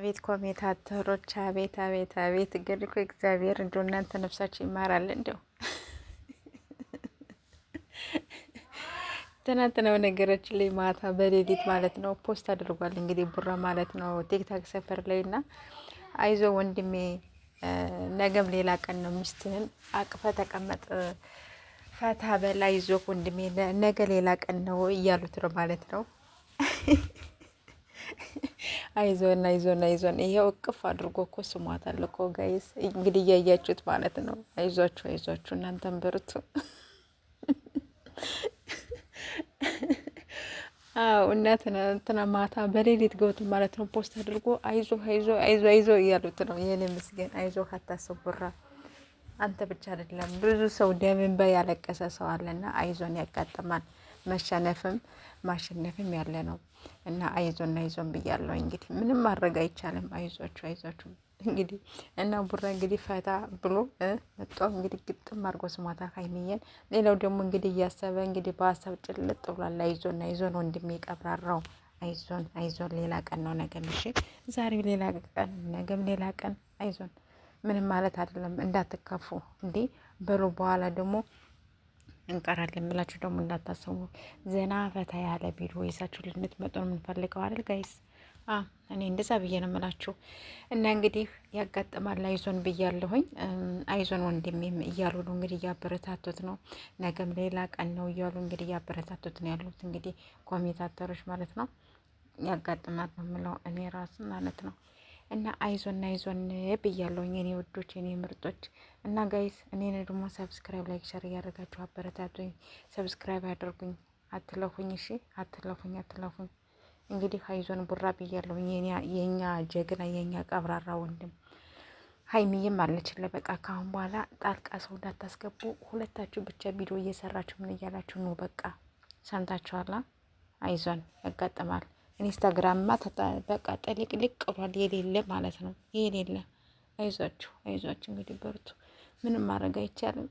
አቤት ኮሜንታተሮች፣ አቤት አቤት አቤት። ግን እኮ እግዚአብሔር እንደው እናንተ ነፍሳችሁ ይማራል። እንደው ትናንትና ነገራችን ላይ ማታ በሌሊት ማለት ነው ፖስት አድርጓል። እንግዲህ ቡራ ማለት ነው ቲክታክ ሰፈር ላይ እና አይዞ ወንድሜ ነገም ሌላ ቀን ነው፣ ሚስትህን አቅፈ ተቀመጥ፣ ፈታ በላ፣ ይዞ ወንድሜ ነገ ሌላ ቀን ነው እያሉት ነው ማለት ነው። አይዞን አይዞን አይዞን። ይሄው እቅፍ አድርጎ እኮ ስሟታል እኮ ጋይስ፣ እንግዲህ እያያችሁት ማለት ነው። አይዟችሁ አይዟችሁ፣ እናንተም በርቱ። አዎ እናት እንትና ማታ በሌሊት ገብቶ ማለት ነው ፖስት አድርጎ አይዞ አይዞ አይዞ አይዞ እያሉት ነው። የኔ ምስኪን አይዞ ካታሰቡራ አንተ ብቻ አይደለም ብዙ ሰው ደም እንባ ያለቀሰ ሰው አለና አይዞን፣ ያጋጥማል። መሸነፍም ማሸነፍም ያለ ነው እና አይዞን አይዞን ብያለሁ። እንግዲህ ምንም ማድረግ አይቻልም። አይዟችሁ አይዟችሁ እንግዲህ እና ቡራ እንግዲህ ፈታ ብሎ መጣው እንግዲህ ግጥም አድርጎ ስሟታ ሀይሚዬን። ሌላው ደግሞ እንግዲህ እያሰበ እንግዲህ በሀሳብ ጭልጥ ብሏል። አይዞን አይዞን ወንድሜ ቀብራራው፣ አይዞን አይዞን፣ ሌላ ቀን ነው ነገም። እሺ ዛሬው ሌላ ቀን፣ ነገም ሌላ ቀን። አይዞን ምንም ማለት አይደለም። እንዳትከፉ እንዴ በሉ። በኋላ ደግሞ እንቀራለን ብላችሁ ደግሞ እንዳታስቡ። ዘና ፈታ ያለ ቪዲዮ ይዛችሁ ልንትመጡ ነው የምንፈልገው አይደል ጋይስ? እኔ እንደዛ ብዬ ነው የምላችሁ። እና እንግዲህ ያጋጥማል፣ አይዞን ብያለሁኝ። አይዞን ወንድሜም እያሉ ነው እንግዲህ እያበረታቱት ነው። ነገም ሌላ ቀን ነው እያሉ እንግዲህ እያበረታቱት ነው ያሉት እንግዲህ ኮሜንታተሮች ማለት ነው። ያጋጥማል ነው የምለው እኔ ራሱ ማለት ነው። እና አይዞን አይዞን ብያለሁኝ የኔ ውዶች፣ የኔ ምርጦች። እና ጋይስ እኔን ደግሞ ሰብስክራይብ፣ ላይክ፣ ሸር እያደረጋችሁ አበረታቱኝ። ሰብስክራይብ ያደርጉኝ፣ አትለፉኝ። እሺ አትለፉኝ፣ አትለፉኝ። እንግዲህ አይዞን ቡራ ብያለሁኝ የኛ ጀግና፣ የኛ ቀብራራ ወንድም። ሀይሚዬም አለችለ። በቃ ካሁን በኋላ ጣልቃ ሰው እንዳታስገቡ፣ ሁለታችሁ ብቻ ቪዲዮ እየሰራችሁ ምን እያላችሁ ነው። በቃ ሰምታችኋላ። አይዞን ያጋጥማል። ኢንስታግራምማ በቃ ጥልቅልቅ ብሏል፣ የሌለ ማለት ነው የሌለ። አይዟችሁ አይዟችሁ እንግዲህ በርቱ። ምንም ማድረግ አይቻልም።